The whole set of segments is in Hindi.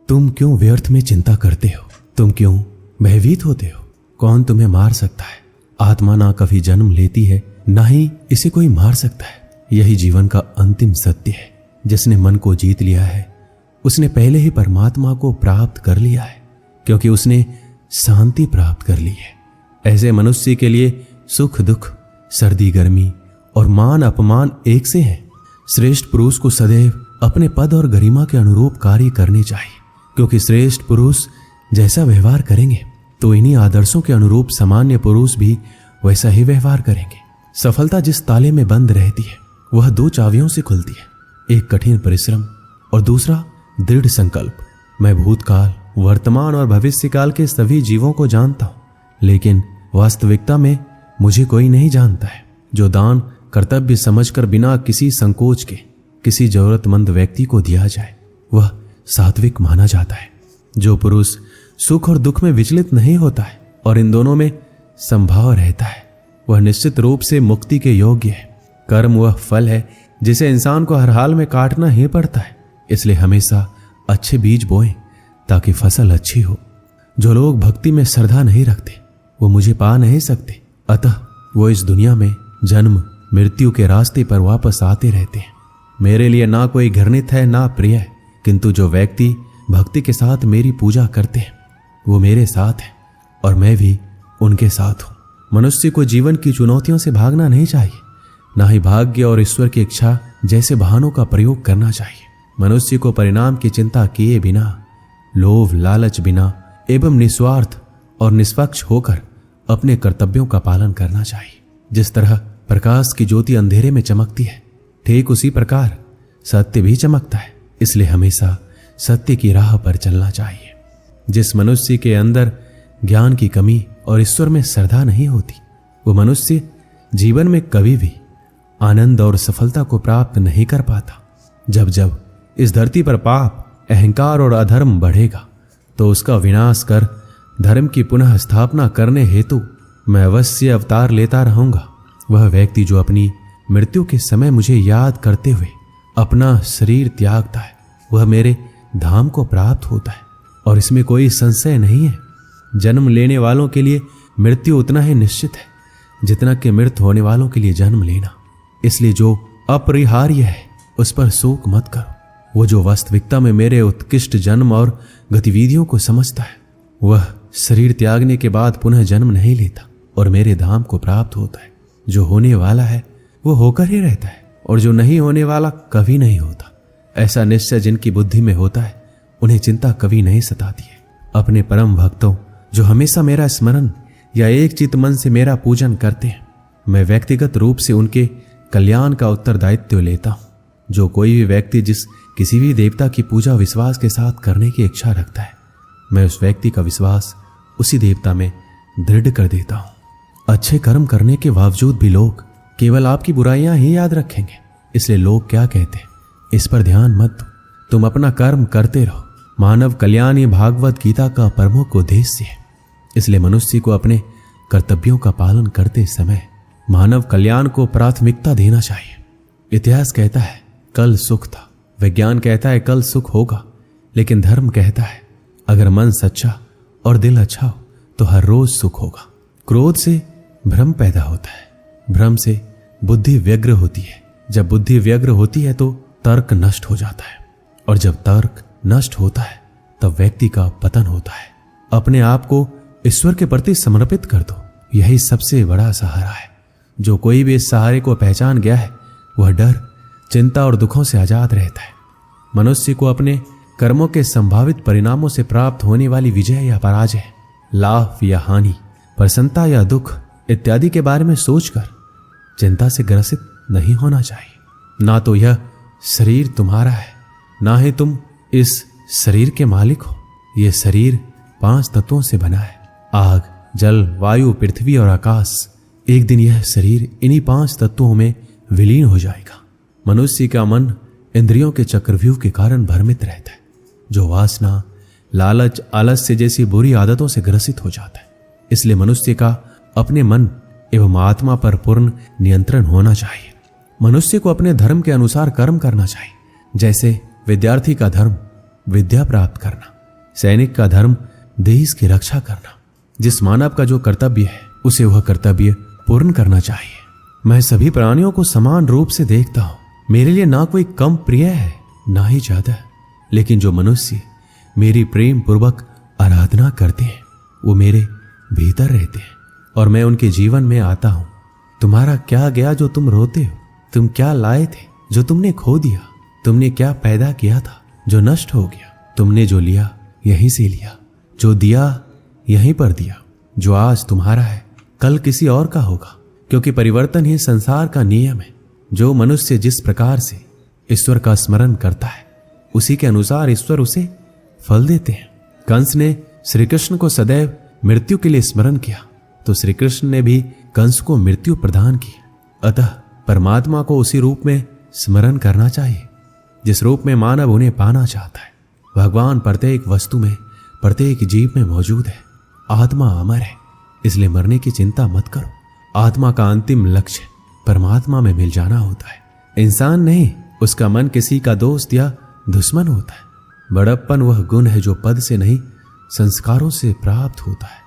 तुम क्यों व्यर्थ में चिंता करते हो? तुम क्यों भयभीत होते हो? कौन तुम्हें मार सकता है? आत्मा ना कभी जन्म लेती है, ना ही इसे कोई मार सकता है। यही जीवन का अंतिम सत्य है। जिसने मन को जीत लिया है उसने पहले ही परमात्मा को प्राप्त कर लिया है, क्योंकि उसने शांति प्राप्त कर ली है। ऐसे मनुष्य के लिए सुख दुख, सर्दी गर्मी और मान अपमान एक से हैं। श्रेष्ठ पुरुष को सदैव अपने पद और गरिमा के अनुरूप कार्य करने चाहिए, क्योंकि श्रेष्ठ पुरुष जैसा व्यवहार करेंगे तो इन्हीं आदर्शों के अनुरूप सामान्य पुरुष भी वैसा ही व्यवहार करेंगे। सफलता जिस ताले में बंद रहती है वह 2 चाबियों से खुलती है, एक कठिन परिश्रम और दूसरा दृढ़ संकल्प। मैं भूतकाल, वर्तमान और भविष्यकाल के सभी जीवों को जानता हूं, लेकिन वास्तविकता में मुझे कोई नहीं जानता है। जो दान कर्तव्य समझकर बिना किसी संकोच के किसी जरूरतमंद व्यक्ति को दिया जाए वह सात्विक माना जाता है। जो पुरुष सुख और दुख में विचलित नहीं होता है और इन दोनों में संभाव रहता है वह निश्चित रूप से मुक्ति के योग्य है। कर्म वह फल है जिसे इंसान को हर हाल में काटना ही पड़ता है, इसलिए हमेशा अच्छे बीज बोएं ताकि फसल अच्छी हो। जो लोग भक्ति में श्रद्धा नहीं रखते वो मुझे पा नहीं सकते, अतः वो इस दुनिया में जन्म मृत्यु के रास्ते पर वापस आते रहते हैं। मेरे लिए ना कोई घृणित है ना प्रिय है, किंतु जो व्यक्ति भक्ति के साथ मेरी पूजा करते हैं वो मेरे साथ है और मैं भी उनके साथ हूं। मनुष्य को जीवन की चुनौतियों से भागना नहीं चाहिए, ना ही भाग्य और ईश्वर की इच्छा जैसे बहानों का प्रयोग करना चाहिए। मनुष्य को परिणाम की चिंता किए बिना, लोभ लालच बिना एवं निस्वार्थ और निष्पक्ष होकर अपने कर्तव्यों का पालन करना चाहिए। जिस तरह प्रकाश की ज्योति अंधेरे में चमकती है, ठीक उसी प्रकार सत्य भी चमकता है, इसलिए हमेशा सत्य की राह पर चलना चाहिए। जिस मनुष्य के अंदर ज्ञान की कमी और ईश्वर में श्रद्धा नहीं होती वो मनुष्य जीवन में कभी भी आनंद और सफलता को प्राप्त नहीं कर पाता। जब जब इस धरती पर पाप, अहंकार और अधर्म बढ़ेगा तो उसका विनाश कर धर्म की पुनः स्थापना करने हेतु मैं अवश्य अवतार लेता रहूंगा। वह व्यक्ति जो अपनी मृत्यु के समय मुझे याद करते हुए अपना शरीर त्यागता है वह मेरे धाम को प्राप्त होता है, और इसमें कोई संशय नहीं है। जन्म लेने वालों के लिए मृत्यु उतना ही निश्चित है जितना कि मृत होने वालों के लिए जन्म लेना। इसलिए जो अपरिहार्य है उस पर शोक मत करो। वो जो वास्तविकता में मेरे उत्कृष्ट जन्म और गतिविधियों को समझता है वह शरीर त्यागने के बाद पुनः जन्म नहीं लेता और मेरे धाम को प्राप्त होता है। जो होने वाला है वो होकर ही रहता है और जो नहीं होने वाला कभी नहीं होता। ऐसा निश्चय जिनकी बुद्धि में होता है उन्हें चिंता कभी नहीं सताती है। अपने परम भक्तों जो हमेशा मेरा स्मरण या एक चित मन से मेरा पूजन करते हैं, मैं व्यक्तिगत रूप से उनके कल्याण का उत्तरदायित्व लेता हूं। जो कोई भी व्यक्ति जिस किसी भी देवता की पूजा विश्वास के साथ करने की इच्छा रखता है, मैं उस व्यक्ति का विश्वास उसी देवता में दृढ़ कर देता हूं। अच्छे कर्म करने के बावजूद भी लोग केवल आपकी बुराइयां ही याद रखेंगे, इसलिए लोग क्या कहते हैं इस पर ध्यान मत दो। तुम अपना कर्म करते रहो। मानव कल्याण ये भागवत गीता का प्रमुख उद्देश्य है, इसलिए मनुष्य को अपने कर्तव्यों का पालन करते समय मानव कल्याण को प्राथमिकता देना चाहिए। इतिहास कहता है कल सुख था, विज्ञान कहता है कल सुख होगा, लेकिन धर्म कहता है अगर मन सच्चा और दिल अच्छा हो तो हर रोज सुख होगा। क्रोध से भ्रम पैदा होता है, भ्रम से बुद्धि व्यग्र होती है, जब बुद्धि व्यग्र होती है तो तर्क नष्ट हो जाता है, और जब तर्क नष्ट होता है तब व्यक्ति का पतन होता है। अपने आप को ईश्वर के प्रति समर्पित कर दो, यही सबसे बड़ा सहारा है। जो कोई भी इस सहारे को पहचान गया है वह डर, चिंता और दुखों से आजाद रहता है। मनुष्य को अपने कर्मों के संभावित परिणामों से प्राप्त होने वाली विजय या पराजय, लाभ या हानि, प्रसन्नता या दुख इत्यादि के बारे में सोचकर चिंता से ग्रसित नहीं होना चाहिए। ना तो यह शरीर तुम्हारा है, ना ही तुम इस शरीर के मालिक हो। यह शरीर 5 तत्वों से बना है, आग, जल, वायु, पृथ्वी और आकाश। एक दिन यह शरीर इन्हीं 5 तत्वों में विलीन हो जाएगा। मनुष्य का मन इंद्रियों के चक्रव्यूह के कारण भ्रमित रहता है, जो वासना, लालच, आलस्य जैसी बुरी आदतों से ग्रसित हो जाता है। इसलिए मनुष्य का अपने मन एवं आत्मा पर पूर्ण नियंत्रण होना चाहिए। मनुष्य को अपने धर्म के अनुसार कर्म करना चाहिए। जैसे विद्यार्थी का धर्म विद्या प्राप्त करना, सैनिक का धर्म देश की रक्षा करना। जिस मानव का जो कर्तव्य है उसे वह कर्तव्य पूर्ण करना चाहिए। मैं सभी प्राणियों को समान रूप से देखता हूं। मेरे लिए ना कोई कम प्रिय है ना ही ज्यादा, लेकिन जो मनुष्य मेरी प्रेम पूर्वक आराधना करते हैं वो मेरे भीतर रहते हैं और मैं उनके जीवन में आता हूं। तुम्हारा क्या गया जो तुम रोते हो? तुम क्या लाए थे जो तुमने खो दिया? तुमने क्या पैदा किया था जो नष्ट हो गया? तुमने जो लिया यहीं से लिया, जो दिया यहीं पर दिया। जो आज तुम्हारा है कल किसी और का होगा, क्योंकि परिवर्तन ही संसार का नियम है। जो मनुष्य जिस प्रकार से ईश्वर का स्मरण करता है उसी के अनुसार ईश्वर उसे फल देते हैं। कंस ने श्री कृष्ण को सदैव मृत्यु के लिए स्मरण किया तो श्री कृष्ण ने भी कंस को मृत्यु प्रदान की। अतः परमात्मा को उसी रूप में स्मरण करना चाहिए जिस रूप में मानव उन्हें पाना चाहता है। भगवान प्रत्येक वस्तु में, प्रत्येक जीव में मौजूद है। आत्मा अमर है, इसलिए मरने की चिंता मत करो। आत्मा का अंतिम लक्ष्य परमात्मा में मिल जाना होता है, इंसान नहीं। उसका मन किसी का दोस्त या दुश्मन होता है। बड़प्पन वह गुण है जो पद से नहीं संस्कारों से प्राप्त होता है।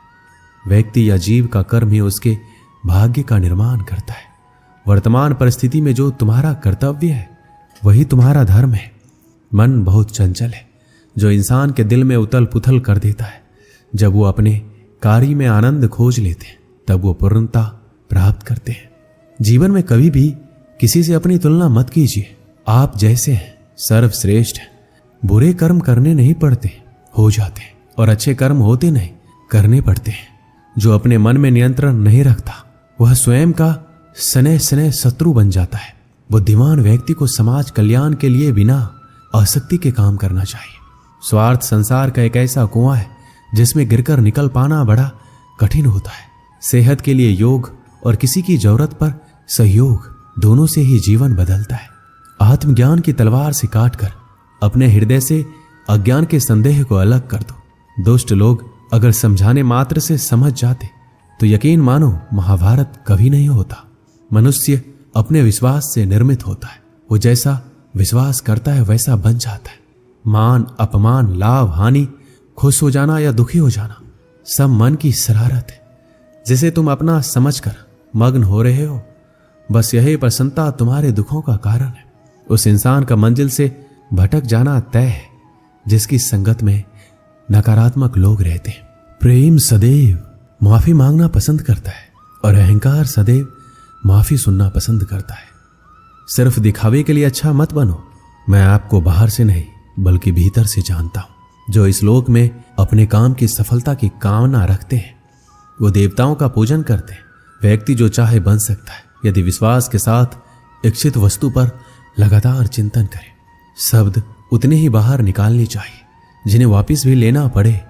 व्यक्ति या जीव का कर्म ही उसके भाग्य का निर्माण करता है। वर्तमान परिस्थिति में जो तुम्हारा कर्तव्य है वही तुम्हारा धर्म है। मन बहुत चंचल है जो इंसान के दिल में उथल पुथल कर देता है। जब वो अपने कार्य में आनंद खोज लेते हैं तब वो पूर्णता प्राप्त करते हैं। जीवन में कभी भी किसी से अपनी तुलना मत कीजिए। आप जैसे हैं सर्वश्रेष्ठ हैं। बुरे कर्म करने नहीं पड़ते, हो जाते हैं, और अच्छे कर्म होते नहीं, करने पड़ते हैं। जो अपने मन में नियंत्रण नहीं रखता वह स्वयं का सने सने शत्रु बन जाता है। बुद्धिमान व्यक्ति को समाज कल्याण के लिए बिना आसक्ति के काम करना चाहिए। स्वार्थ संसार का एक ऐसा कुआं है जिसमें गिरकर निकल पाना बड़ा कठिन होता है। सेहत के लिए योग और किसी की जरूरत पर सहयोग, दोनों से ही जीवन बदलता है। आत्मज्ञान की तलवार से काटकर अपने हृदय से अज्ञान के संदेह को अलग कर दो। दुष्ट लोग अगर समझाने मात्र से समझ जाते तो यकीन मानो महाभारत कभी नहीं होता। मनुष्य अपने विश्वास से निर्मित होता है। वो जैसा विश्वास करता है वैसा बन जाता है। मान अपमान, लाभ हानि, खुश हो जाना या दुखी हो जाना सब मन की शरारत है जिसे तुम अपना समझकर मग्न हो रहे हो। बस यही प्रसन्नता तुम्हारे दुखों का कारण है। उस इंसान का मंजिल से भटक जाना तय है जिसकी संगत में नकारात्मक लोग रहते हैं। प्रेम सदैव माफी मांगना पसंद करता है और अहंकार सदैव माफी सुनना पसंद करता है। सिर्फ दिखावे के लिए अच्छा मत बनो। मैं आपको बाहर से नहीं बल्कि भीतर से जानता हूं। जो इस लोक में अपने काम की सफलता की कामना रखते हैं वो देवताओं का पूजन करते हैं। व्यक्ति जो चाहे बन सकता है यदि विश्वास के साथ इच्छित वस्तु पर लगातार चिंतन करे। शब्द उतने ही बाहर निकालने चाहिए जिन्हें वापस भी लेना पड़े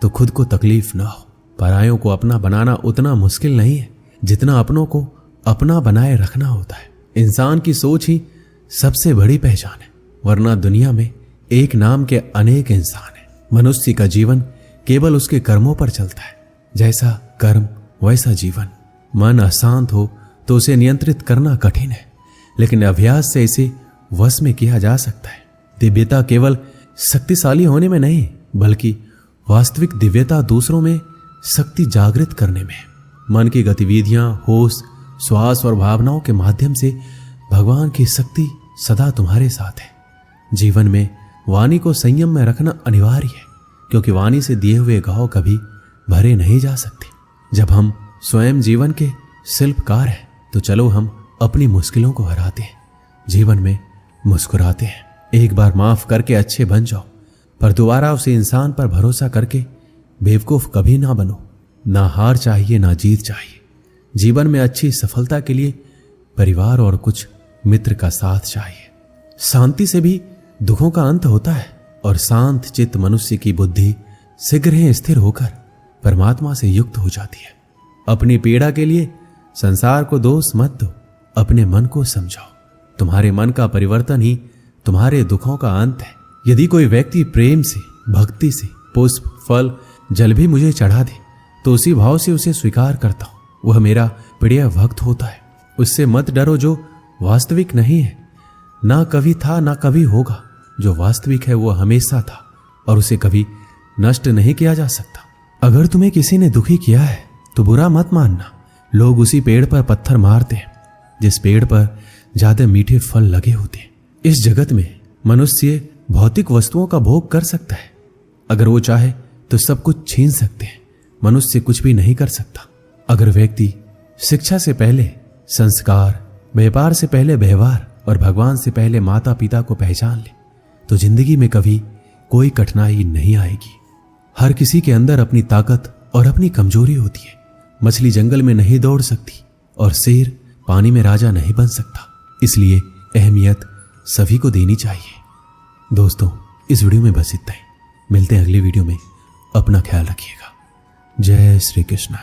तो खुद को तकलीफ ना हो। परायों को अपना बनाना उतना मुश्किल नहीं है जितना अपनों को अपना बनाए रखना होता है। इंसान की सोच ही सबसे बड़ी पहचान है, वरना दुनिया में एक नाम के अनेक इंसान हैं। मनुष्य का जीवन केवल उसके कर्मों पर चलता है। जैसा कर्म वैसा जीवन। मन अशांत हो तो उसे नियंत्रित करना कठिन है, लेकिन अभ्यास से इसे वश में किया जा सकता है। दिव्यता केवल शक्तिशाली होने में नहीं बल्कि वास्तविक दिव्यता दूसरों में शक्ति जागृत करने में। मन की गतिविधियां, होश, श्वास और भावनाओं के माध्यम से भगवान की शक्ति सदा तुम्हारे साथ है। जीवन में वाणी को संयम में रखना अनिवार्य है, क्योंकि वाणी से दिए हुए घाव कभी भरे नहीं जा सकते। जब हम स्वयं जीवन के शिल्पकार हैं तो चलो हम अपनी मुश्किलों को हराते हैं, जीवन में मुस्कुराते हैं। एक बार माफ करके अच्छे बन जाओ, पर दोबारा उसे इंसान पर भरोसा करके बेवकूफ कभी ना बनो। ना हार चाहिए ना जीत चाहिए। जीवन में अच्छी सफलता के लिए परिवार और कुछ मित्र का साथ चाहिए। शांति से भी दुखों का अंत होता है और शांत चित्त मनुष्य की बुद्धि शीघ्र ही स्थिर होकर परमात्मा से युक्त हो जाती है। अपनी पीड़ा के लिए संसार को दोष मत दो, अपने मन को समझाओ। तुम्हारे मन का परिवर्तन ही तुम्हारे दुखों का अंत है। यदि कोई व्यक्ति प्रेम से, भक्ति से पुष्प, फल, जल भी मुझे चढ़ा दे तो उसी भाव से उसे स्वीकार करता हूं। वह मेरा प्रिय भक्त होता है। उससे मत डरो जो वास्तविक नहीं है। ना कभी था ना कभी होगा। जो वास्तविक है वो हमेशा था और उसे कभी नष्ट नहीं किया जा सकता। अगर तुम्हें किसी ने दुखी किया है तो बुरा मत मानना। लोग उसी पेड़ पर पत्थर मारते हैं जिस पेड़ पर ज्यादा मीठे फल लगे होते हैं। इस जगत में मनुष्य भौतिक वस्तुओं का भोग कर सकता है। अगर वो चाहे तो सब कुछ छीन सकते हैं, मनुष्य कुछ भी नहीं कर सकता। अगर व्यक्ति शिक्षा से पहले संस्कार, व्यापार से पहले व्यवहार और भगवान से पहले माता पिता को पहचान ले तो जिंदगी में कभी कोई कठिनाई नहीं आएगी। हर किसी के अंदर अपनी ताकत और अपनी कमजोरी होती है। मछली जंगल में नहीं दौड़ सकती और शेर पानी में राजा नहीं बन सकता, इसलिए अहमियत सभी को देनी चाहिए। दोस्तों, इस वीडियो में बस इतना ही। मिलते हैं अगली वीडियो में। अपना ख्याल रखिएगा। जय श्री कृष्ण।